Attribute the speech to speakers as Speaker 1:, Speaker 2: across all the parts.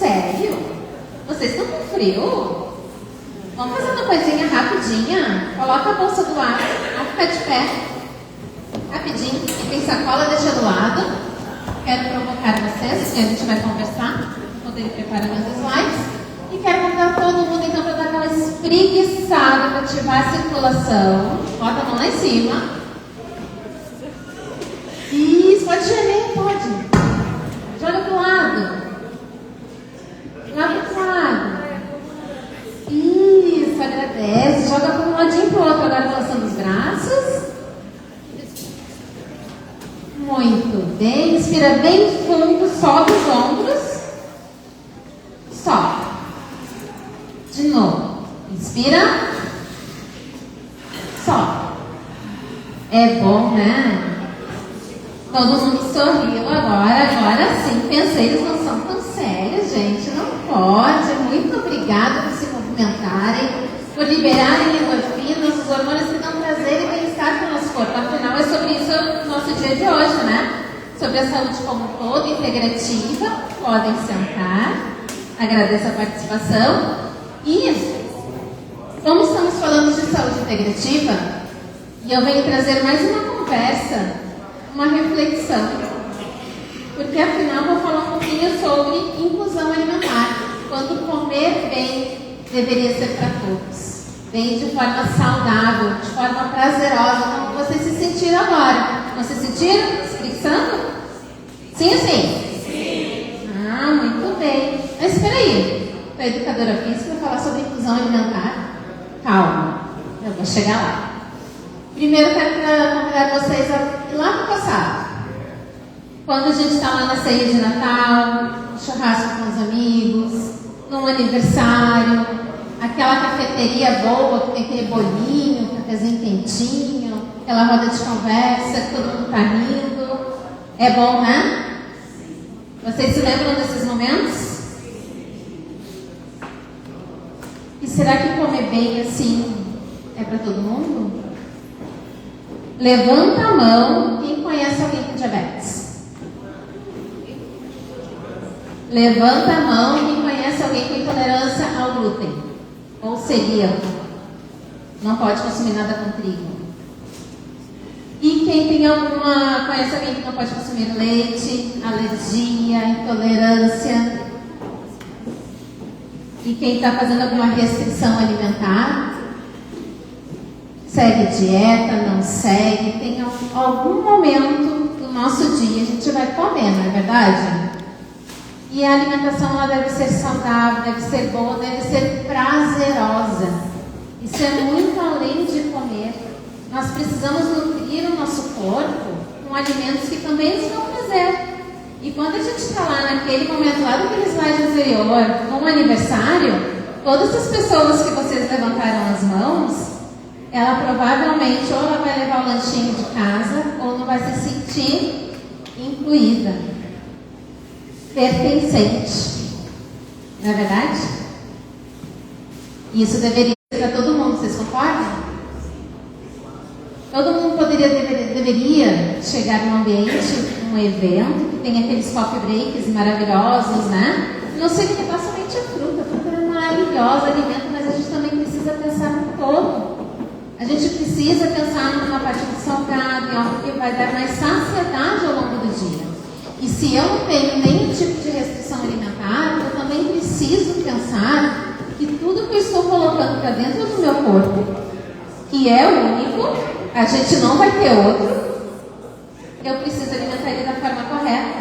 Speaker 1: Sério? Vocês estão com frio? Vamos fazer uma coisinha rapidinha? Coloca a bolsa do lado, vamos ficar de pé. Rapidinho. Quem tem sacola, deixa do lado. Quero provocar vocês, que a gente vai conversar enquanto ele prepara meus slides. E quero convidar todo mundo então para dar aquela espreguiçada para ativar a circulação. Bota a mão lá em cima. Isso, pode gemer, pode. Joga pro lado. Joga pro lado. Isso, agradece. Joga para um ladinho pro outro. Agora lançando os braços. Muito bem. Inspira bem fundo, sobe os ombros. Sobe. De novo. Inspira. Sobe. É bom, né? Todo mundo sorriu agora sim. Pensei, eles não são tão sérios, gente. Não pode. Muito obrigada por se movimentarem, por liberarem endorfinas, os hormônios que dão prazer e bem-estar para o nosso corpo. Afinal, é sobre isso o nosso dia de hoje, né? Sobre a saúde como um todo, integrativa. Podem sentar. Agradeço a participação. E, como estamos falando de saúde integrativa, e eu venho trazer mais uma conversa, uma reflexão, porque afinal vou falar um pouquinho sobre inclusão alimentar, quando comer bem deveria ser para todos, bem de forma saudável, de forma prazerosa, como vocês se sentiram agora. Não se sentiram? Espreguiçando? Sim ou sim? Sim. Ah, muito bem. Mas espera aí, a educadora física vai falar sobre inclusão alimentar. Calma, eu vou chegar lá. Primeiro quero convidar vocês a ir lá para o passado. Quando a gente está lá na ceia de Natal, no churrasco com os amigos, num aniversário, aquela cafeteria boa que tem aquele bolinho, cafezinho quentinho, aquela roda de conversa, que todo mundo está rindo. É bom, né? Vocês se lembram desses momentos? E será que comer bem assim é para todo mundo? Levanta a mão quem conhece alguém com diabetes. Levanta a mão quem conhece alguém com intolerância ao glúten ou celíaco. Não pode consumir nada com trigo. E quem tem conhece alguém que não pode consumir leite, alergia, intolerância. E quem está fazendo alguma restrição alimentar, segue dieta, não segue, tem algum momento do nosso dia a gente vai comer, não é verdade? E a alimentação ela deve ser saudável, deve ser boa, deve ser prazerosa. Isso é muito além de comer. Nós precisamos nutrir o nosso corpo com alimentos que também nos dão prazer. E quando a gente está lá naquele momento, lá daquele slide anterior, num aniversário, todas as pessoas que vocês levantaram as mãos, ela provavelmente ou ela vai levar o lanchinho de casa ou não vai se sentir incluída, pertencente. Não é verdade? Isso deveria ser para todo mundo, vocês concordam? Todo mundo deveria chegar num ambiente, num evento, que tem aqueles coffee breaks maravilhosos, né? Não se limitar somente a fruta é maravilhosa, alimento, mas a gente também precisa pensar no todo. A gente precisa pensar numa parte do salgado, em algo que vai dar mais saciedade ao longo do dia. E se eu não tenho nenhum tipo de restrição alimentar, eu também preciso pensar que tudo que eu estou colocando para dentro do meu corpo, que é único, a gente não vai ter outro, eu preciso alimentar ele da forma correta,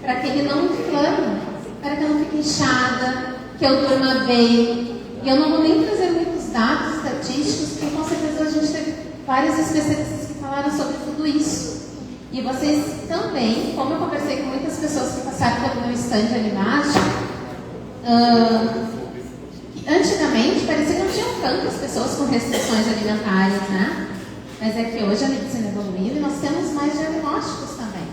Speaker 1: para que ele não inflame, para que eu não fique inchada, que eu durma bem. E eu não vou nem trazer muitos dados estatísticos, porque com certeza a gente teve vários especialistas que falaram sobre tudo isso. E vocês também, como eu conversei com muitas pessoas que passaram pelo meu stand ali embaixo, antigamente parecia que não tinham tantas pessoas com restrições alimentares, né? Mas é que hoje a medicina evoluiu e nós temos mais diagnósticos também.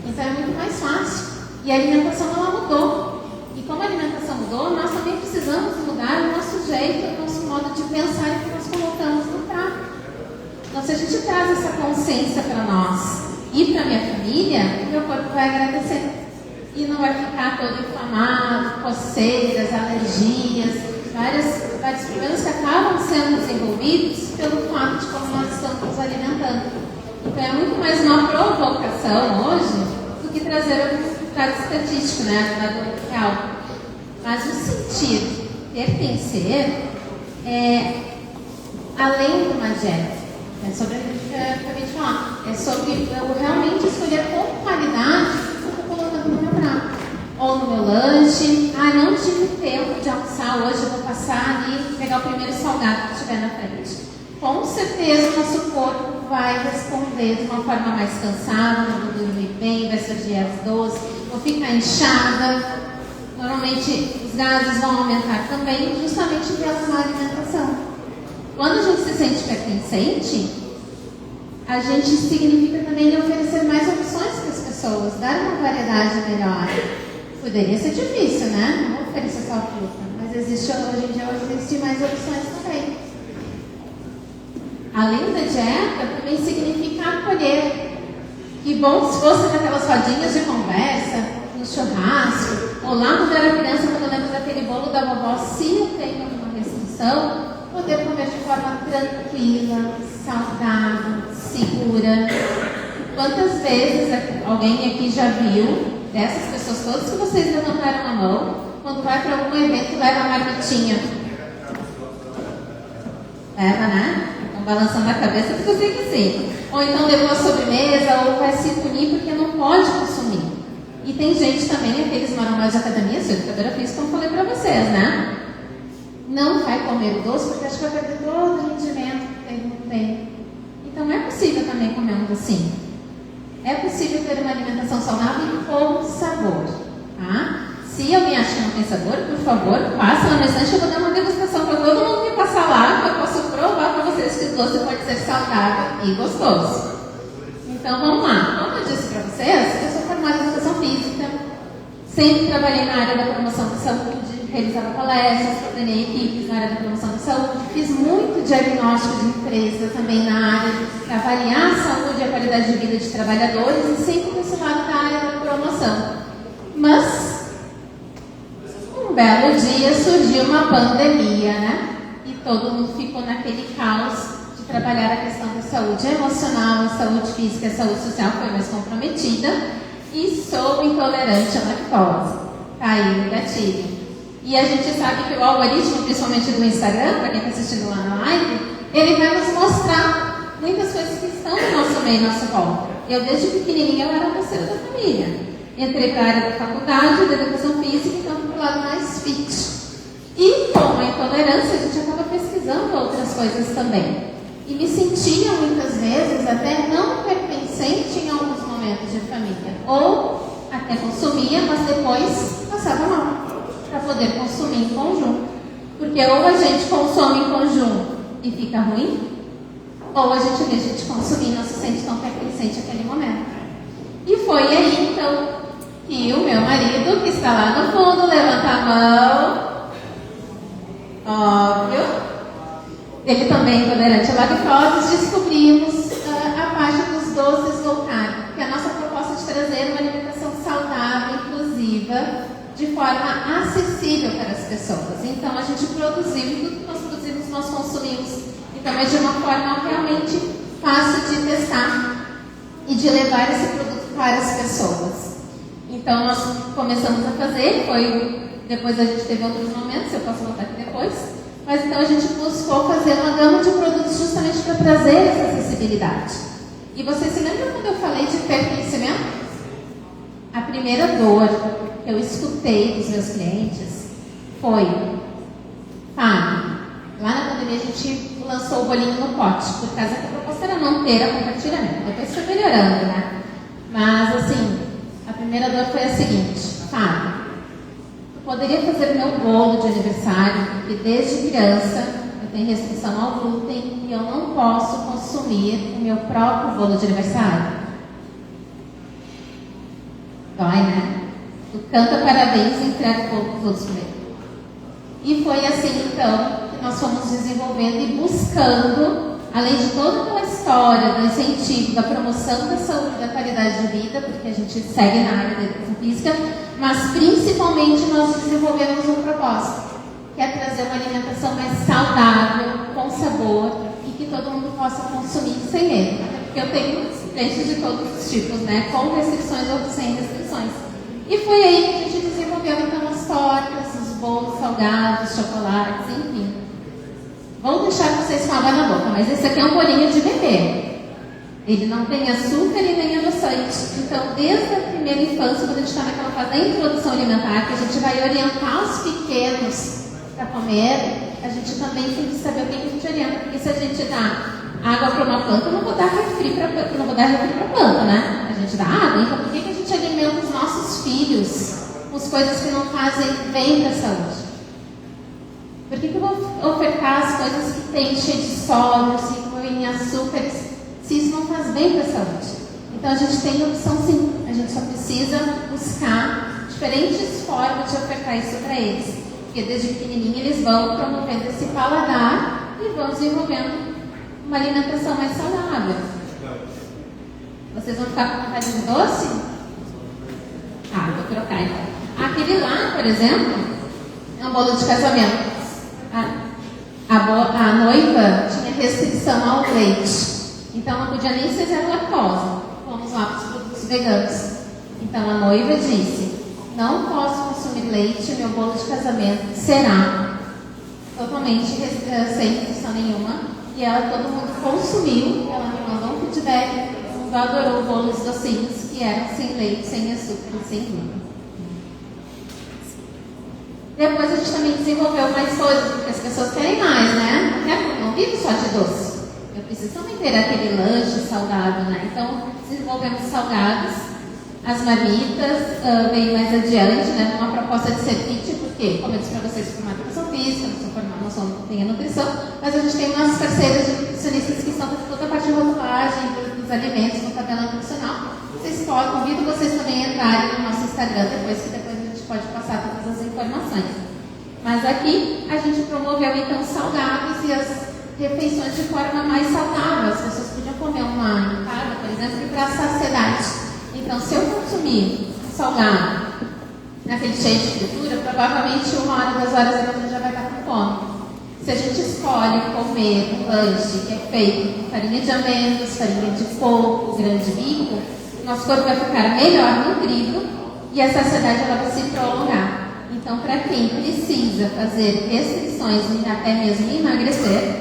Speaker 1: Então é muito mais fácil. E a alimentação ela mudou. E como a alimentação mudou, nós também precisamos mudar o nosso jeito, o nosso modo de pensar e que nós colocamos no prato. Então se a gente traz essa consciência para nós e para a minha família, meu corpo vai agradecer. E não vai ficar todo inflamado, coceiras, alergias, vários problemas que acabam sendo desenvolvidos pelo fato de como nós estamos nos alimentando. Então é muito mais uma provocação hoje do que trazer um dado estatístico, né, do dado real. Mas o sentido pertencer é além de uma dieta. É sobre o que eu acabei de falar. É sobre eu realmente escolher com qualidade o que eu estou colocando no meu prato. Ou no meu lanche. Não tive tempo de almoçar hoje, eu vou passar ali e pegar o primeiro salgado que estiver na frente. Com certeza o nosso corpo vai responder de uma forma mais cansada, não vou dormir bem, vai surgir as dores, vou ficar inchada. Normalmente os gases vão aumentar também, justamente pela má alimentação. Quando a gente se sente pertencente, a gente significa também oferecer mais opções para as pessoas, dar uma variedade melhor. Poderia ser difícil, né? Não oferecer só fruta, mas existe hoje em dia existem mais opções também. Além da dieta, também significa acolher. Que bom se fosse naquelas rodinhas de conversa, no churrasco, ou lá quando eu era criança, quando eu lembro daquele bolo da vovó, se eu tenho alguma restrição, poder comer de forma tranquila, saudável, segura. Quantas vezes alguém aqui já viu, dessas pessoas todas que vocês levantaram a mão, quando vai para algum evento, leva a marmitinha? Leva, né? Estão balançando a cabeça porque eu sei que sim. Ou então levou a sobremesa, ou vai se punir porque não pode consumir. E tem gente também, aqueles manuais de academia, sou educadora física, como falei para vocês, né? Não vai comer o doce porque acho que vai perder todo o rendimento que não tem. Então é possível também comer um docinho. É possível ter uma alimentação saudável com sabor. Tá? Se alguém acha que não tem sabor, por favor, passa lá no estante, eu vou dar uma degustação para todo mundo que passar lá, que eu posso provar para vocês que o doce pode ser saudável e gostoso. Então vamos lá. Como eu disse para vocês, eu sou formada em educação física, sempre trabalhei na área da promoção da saúde, realizava palestras, coordenei equipes na área da promoção da saúde, fiz muito diagnóstico de empresa também na área de avaliar a saúde e a qualidade de vida de trabalhadores e sempre desse lado da área da promoção. Mas, um belo dia surgiu uma pandemia, né? E todo mundo ficou naquele caos de trabalhar a questão da saúde emocional, a saúde física, a saúde social foi mais comprometida e sou intolerante à lactose. Caiu no gatilho. E a gente sabe que o algoritmo, principalmente do Instagram, para quem está assistindo lá na live, ele vai nos mostrar muitas coisas que estão no nosso meio, no nosso volta. Eu, desde pequenininha, eu era a parceira da família. Entrei para a área da faculdade, da educação física, então fui para o lado mais fit. E com a intolerância, a gente acaba pesquisando outras coisas também. E me sentia, muitas vezes, até não pertencente em alguns momentos de família. Ou até consumia, mas depois passava mal. Para poder consumir em conjunto. Porque ou a gente consome em conjunto e fica ruim, ou a gente deixa de consumir e não se sente tão pertencente naquele momento. E foi aí, então, que o meu marido, que está lá no fundo, levanta a mão, óbvio, ele também, intolerante à lactose, descobrimos a parte dos doces low carb, que é a nossa proposta de trazer uma alimentação saudável, inclusiva, de forma acessível para as pessoas. Então, a gente produziu e tudo que nós produzimos, nós consumimos. Então, é de uma forma realmente fácil de testar e de levar esse produto para as pessoas. Então, nós começamos a fazer, depois a gente teve outros momentos, eu posso voltar aqui depois, mas então a gente buscou fazer uma gama de produtos justamente para trazer essa acessibilidade. E vocês se lembram quando eu falei de pertencimento? A primeira dor que eu escutei dos meus clientes foi: lá na pandemia a gente lançou o bolinho no pote, por causa que a proposta era não ter a compartilhamento. Depois foi melhorando, né? Mas assim, a primeira dor foi a seguinte: eu poderia fazer meu bolo de aniversário, porque desde criança eu tenho restrição ao glúten e eu não posso consumir o meu próprio bolo de aniversário. Dói, né? Tu canta parabéns e entrega o bolo para os outros comer. E foi assim, então, que nós fomos desenvolvendo e buscando, além de toda aquela história do incentivo, da promoção da saúde e da qualidade de vida, porque a gente segue na área da educação física, mas principalmente nós desenvolvemos um propósito, que é trazer uma alimentação mais saudável, com sabor e que todo mundo possa consumir sem medo. Porque eu tenho clientes de todos os tipos, né? Com restrições ou sem restrições. E foi aí que a gente desenvolveu então as tortas, os bolos salgados, chocolates, enfim. Vou deixar vocês com água na boca, mas esse aqui é um bolinho de bebê. Ele não tem açúcar e nem adoçante. Então, desde a primeira infância, quando a gente está naquela fase da introdução alimentar, que a gente vai orientar os pequenos para comer, a gente também tem que saber o que a gente orienta. Porque se a gente dá água para uma planta, eu não vou dar refri para a planta, né? A gente dá água. Então, por que a gente alimenta os nossos filhos com as coisas que não fazem bem para a saúde? Por que eu vou ofertar as coisas que tem cheio de sódio, em açúcares, se isso não faz bem para a saúde? Então a gente tem opção sim, a gente só precisa buscar diferentes formas de ofertar isso para eles. Porque desde pequenininho eles vão promovendo esse paladar e vão desenvolvendo uma alimentação mais saudável. Vocês vão ficar com vontade de doce? Ah, vou trocar então. Aquele lá, por exemplo, é um bolo de casamento. A noiva tinha restrição ao leite. Então não podia nem ser zero lactose. Vamos lá para os produtos veganos. Então a noiva disse: não posso consumir leite, meu bolo de casamento será totalmente sem restrição nenhuma. E todo mundo consumiu. Ela me mandou um feedback. Todo mundo adorou bolos docinhos que eram sem leite, sem açúcar e sem glúten. Depois a gente também desenvolveu mais coisas, porque as pessoas querem mais, né? Não vive só de doce. Eu preciso também ter aquele lanche saudável, né? Então, desenvolvemos salgados, as marmitas, veio mais adiante, né? Uma proposta de ser fit, porque, como eu disse para vocês, formar educação física, não tem a nutrição, mas a gente tem umas parceiras de nutricionistas que estão fazendo toda a parte de rotulagem dos alimentos, no tabela nutricional. Convido vocês também a entrarem no nosso Instagram, depois a gente pode passar todas as informações. Mas aqui a gente promoveu então salgados e as refeições de forma mais saudável. As pessoas podiam comer uma entrada, por exemplo, para saciedade. Então, se eu consumir salgado naquele cheio de fritura, provavelmente 1 hora, 2 horas a gente já vai estar com fome. Se a gente escolhe comer um lanche que é feito com farinha de amêndoas, farinha de coco, grão de bico, nosso corpo vai ficar melhor nutrido e a saciedade ela vai se prolongar. Então, para quem precisa fazer restrições e até mesmo emagrecer,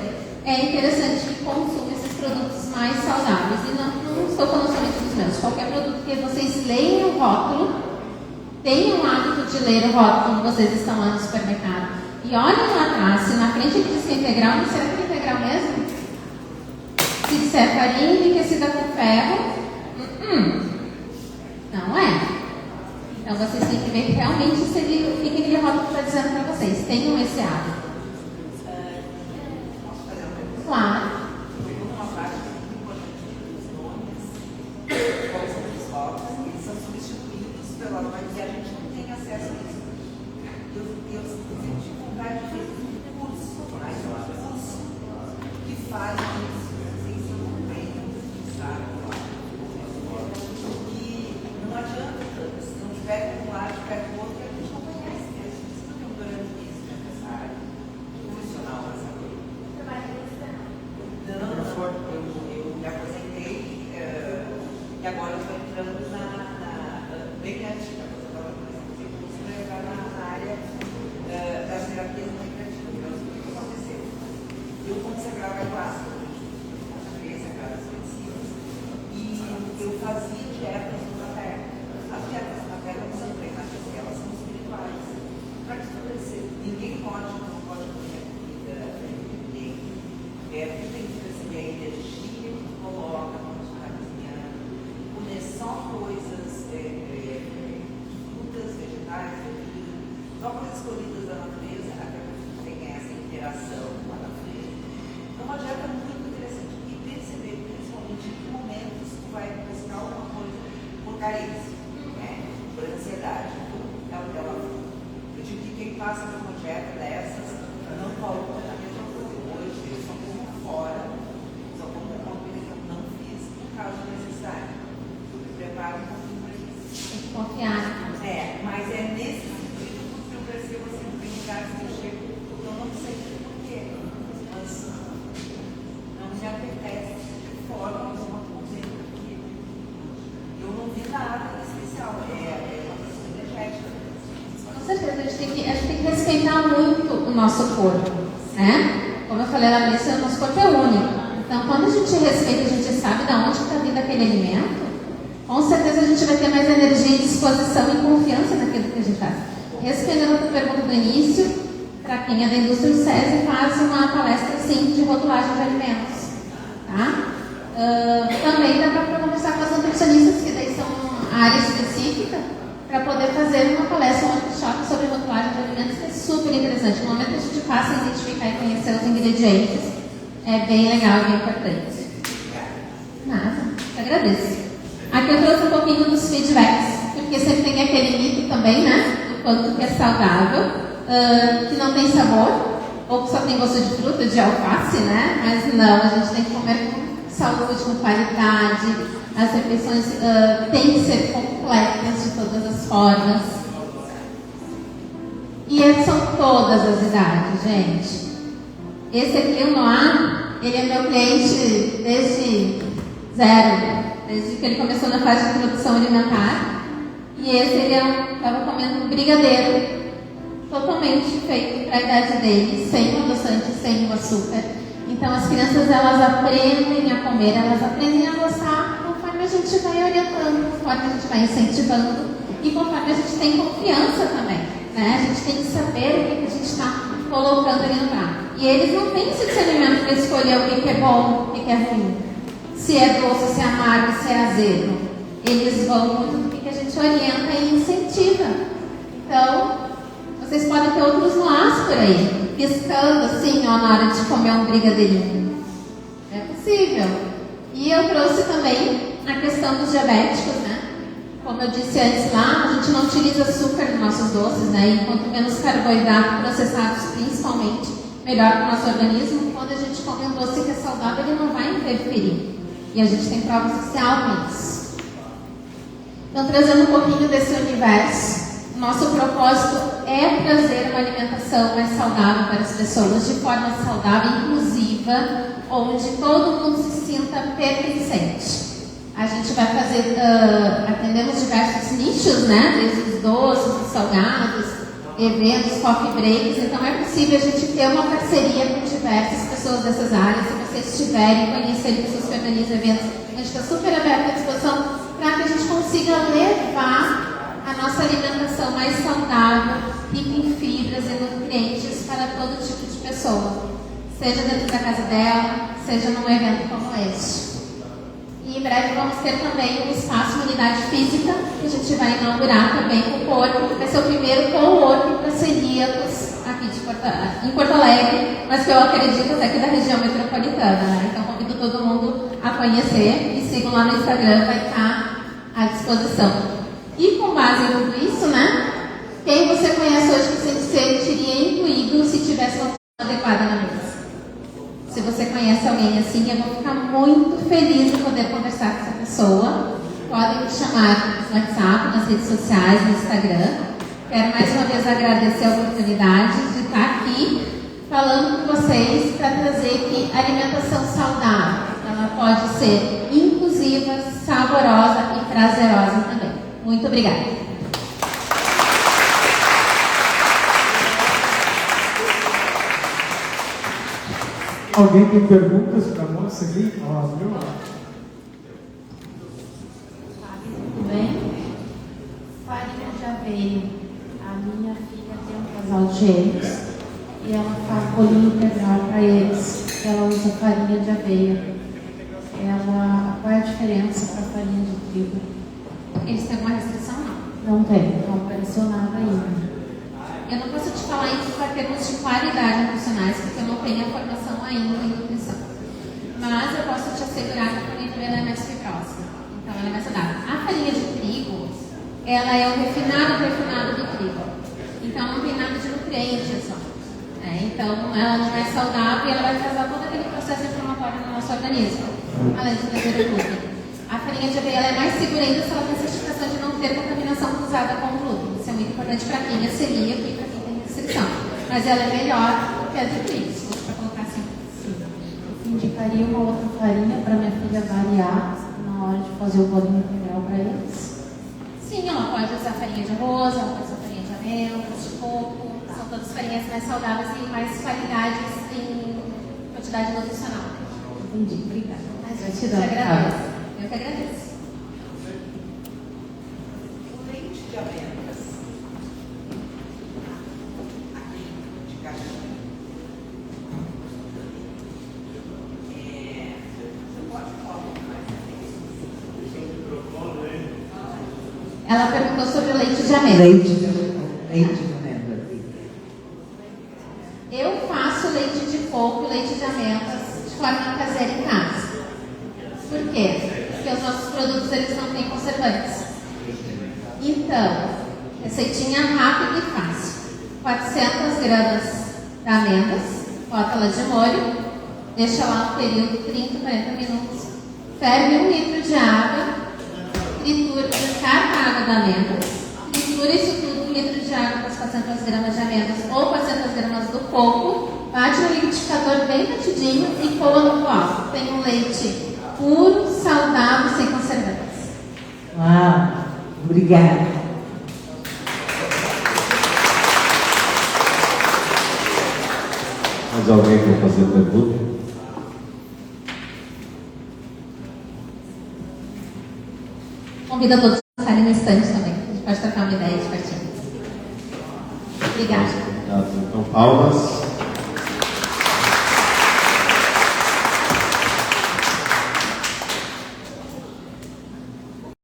Speaker 1: é interessante que consuma esses produtos mais saudáveis. E não estou falando somente dos meus. Qualquer produto que vocês leiam o rótulo, tenham o hábito de ler o rótulo quando vocês estão lá no supermercado. E olhem lá atrás, se na frente ele diz que é integral, não será que é integral mesmo? Se disser farinha enriquecida com ferro, não é. Então vocês têm que ver realmente se o que aquele rótulo está dizendo para vocês. Tenham esse hábito. Claro.
Speaker 2: Eles são substituídos pela mãe e a gente não tem acesso a isso. Eu senti vontade de fazer um curso que faz isso, sem ser um bem, sabe? Que não adianta tanto, se não tiver um lado, tiver do outro, a gente não conhece. A gente precisa ter um grande isso nessa área profissional da saúde. Eu me aposentei e agora eu estou entrando bem antes da aposentadoria, para entrar na área das terapias não recreativas. O que aconteceu? Eu consagrava a classe, consagrei essa classe específica, e eu fazia dietas no materno. As dietas no materno não são treinadas, elas são espirituais. Para que estabelecer, ninguém não pode comer comida de ninguém. Porque tem que receber a energia que coloca quando está cozinhando, comer só coisas, frutas, vegetais, verduras, só coisas colhidas da natureza, até porque tem essa interação com a natureza. Então, uma dieta muito interessante e perceber, principalmente em que momentos tu vai buscar alguma coisa por carência, por ansiedade. Eu digo que quem passa por uma dieta dessas não volta a mesma coisa. Hoje eu só como fora, só como uma coisa que eu não fiz por causa da necessidade. Eu me preparo um pouquinho para isso.
Speaker 1: Tem que confiar.
Speaker 2: Mas
Speaker 1: a gente tem que respeitar muito o nosso corpo, né? Como eu falei lá no início, o nosso corpo é único. Então, quando a gente respeita, a gente sabe de onde está vindo aquele alimento, com certeza a gente vai ter mais energia, disposição e confiança naquilo que a gente faz. Respondendo a tua pergunta do início, para quem é da indústria, o SESI faz uma palestra assim, de rotulagem de alimentos. Tá? Também dá para conversar com as nutricionistas, que daí são a área específica, para poder fazer uma palestra, um workshop sobre rotulagem de alimentos, que é super interessante. No momento que a gente passa a identificar e conhecer os ingredientes, é bem legal e bem importante. Nada, te agradeço. Aqui eu trouxe um pouquinho dos feedbacks, porque sempre tem aquele mito também, né? Do quanto que é saudável, que não tem sabor, ou que só tem gosto de fruta, de alface, né? Mas não, a gente tem que comer com saúde, com qualidade. As refeições têm que ser completas de todas as formas. E são todas as idades, gente. Esse aqui, o Noah, ele é meu cliente desde zero, desde que ele começou na fase de introdução alimentar. E esse, ele estava comendo um brigadeiro totalmente feito para a idade dele, sem o adoçante, sem o açúcar. Então, as crianças, elas aprendem a comer, elas aprendem a gostar conforme a gente vai orientando, conforme a gente vai incentivando e conforme a gente tem confiança também, né? A gente tem que saber o que a gente está colocando ali no prato. E eles não têm esse discernimento para escolher o que é bom, o que é ruim. Se é doce, se é amargo, se é azedo. Eles vão muito do que a gente orienta e incentiva. Então, vocês podem ter outros Noahs por aí, piscando assim, ó, na hora de comer um brigadeirinho. É possível. E eu trouxe também a questão dos diabéticos, né? Como eu disse antes lá, a gente não utiliza açúcar nos nossos doces, né? E quanto menos carboidrato processados, principalmente, melhor para o nosso organismo. Quando a gente come um doce que é saudável, ele não vai interferir. E a gente tem prova social com isso. Então, trazendo um pouquinho desse universo, nosso propósito é trazer uma alimentação mais saudável para as pessoas, de forma saudável, inclusiva, onde todo mundo se sinta pertencente. A gente vai fazer, atendemos diversos nichos, né? Desde os doces, os salgados, eventos, coffee breaks. Então é possível a gente ter uma parceria com diversas pessoas dessas áreas. Se vocês tiverem, conhecerem pessoas que organizam eventos, a gente está super aberto à disposição para que a gente consiga levar a nossa alimentação mais saudável, rica em fibras e nutrientes para todo tipo de pessoa, seja dentro da casa dela, seja num evento como este. E em breve vamos ter também um espaço, uma unidade física, que a gente vai inaugurar também com o corpo. Vai ser o primeiro co-work para celíacos aqui em Porto Alegre, mas que eu acredito até que da região metropolitana, né? Então convido todo mundo a conhecer e sigam lá no Instagram, vai estar à disposição. E com base em tudo isso, né? Quem você conhece hoje que se sentiria incluído se tivesse uma pessoa adequada na mesa? Se você conhece alguém assim, eu vou ficar muito feliz de poder conversar com essa pessoa. Podem me chamar no WhatsApp, nas redes sociais, no Instagram. Quero mais uma vez agradecer a oportunidade de estar aqui falando com vocês para trazer que a alimentação saudável, ela pode ser inclusiva, saborosa e prazerosa também. Muito obrigada.
Speaker 3: Alguém tem perguntas para a moça aqui? Tudo
Speaker 1: bem? Farinha de aveia. A minha filha tem um casal de gêmeos e ela faz bolinho integral para eles. Ela usa farinha de aveia. Qual é a diferença para a farinha de trigo? Eles têm uma restrição? Não tem, não apareceu nada ainda. Eu não posso te falar isso para termos de qualidade nutricionais, porque eu não tenho a formação ainda em nutrição. Mas eu posso te assegurar que a farinha de aveia é mais fibrosa. Então ela é mais saudável. A farinha de trigo, ela é o refinado do trigo. Então não tem nada de nutrientes só. Então ela não é saudável e ela vai causar todo aquele processo inflamatório no nosso organismo, além de trazer o glúten. A farinha de aveia ela é mais segura ainda se ela tem certificação de não ter contaminação cruzada com o glúten. Isso é muito importante para quem é celíaco e para quem tem restrição. Mas ela é melhor que a de trigo, para colocar assim. Eu indicaria uma outra farinha para minha filha variar na hora de fazer o bolinho integral para eles. Sim, ela pode usar farinha de arroz, ela pode usar farinha de aveia. amêndoas, de coco, são todas farinhas mais saudáveis e mais qualidades em quantidade nutricional.
Speaker 4: Entendi, obrigada.
Speaker 1: Mas eu te agradeço. Eu que agradeço.
Speaker 2: O leite de amêndoas, aqui de Caxias, você pode falar um pouco mais sobre isso?
Speaker 1: Ela perguntou sobre o leite de amêndoas.
Speaker 4: Leite de amêndoa.
Speaker 1: Eu faço leite de coco e leite de amêndoas de forma caseira em casa. Por quê? Porque os nossos produtos eles não têm conservantes. Então, receitinha rápida e fácil. 400 gramas de amêndoas, bota ela de molho, deixa lá um período, 30, 40 minutos, ferve 1 litro de água, tritura, descarta a água da amêndoas, tritura isso tudo, 1 litro de água com as 400 gramas de amêndoas ou 400 gramas do coco, bate no liquidificador bem batidinho e coa no copo. Tem um leite puro, saudável, sem conservantes.
Speaker 4: Uau, obrigada.
Speaker 5: Mais alguém quer fazer pergunta?
Speaker 1: Convido a todos a estarem no estande também. A gente pode trocar uma ideia de partilha. Obrigada.
Speaker 5: Então, palmas.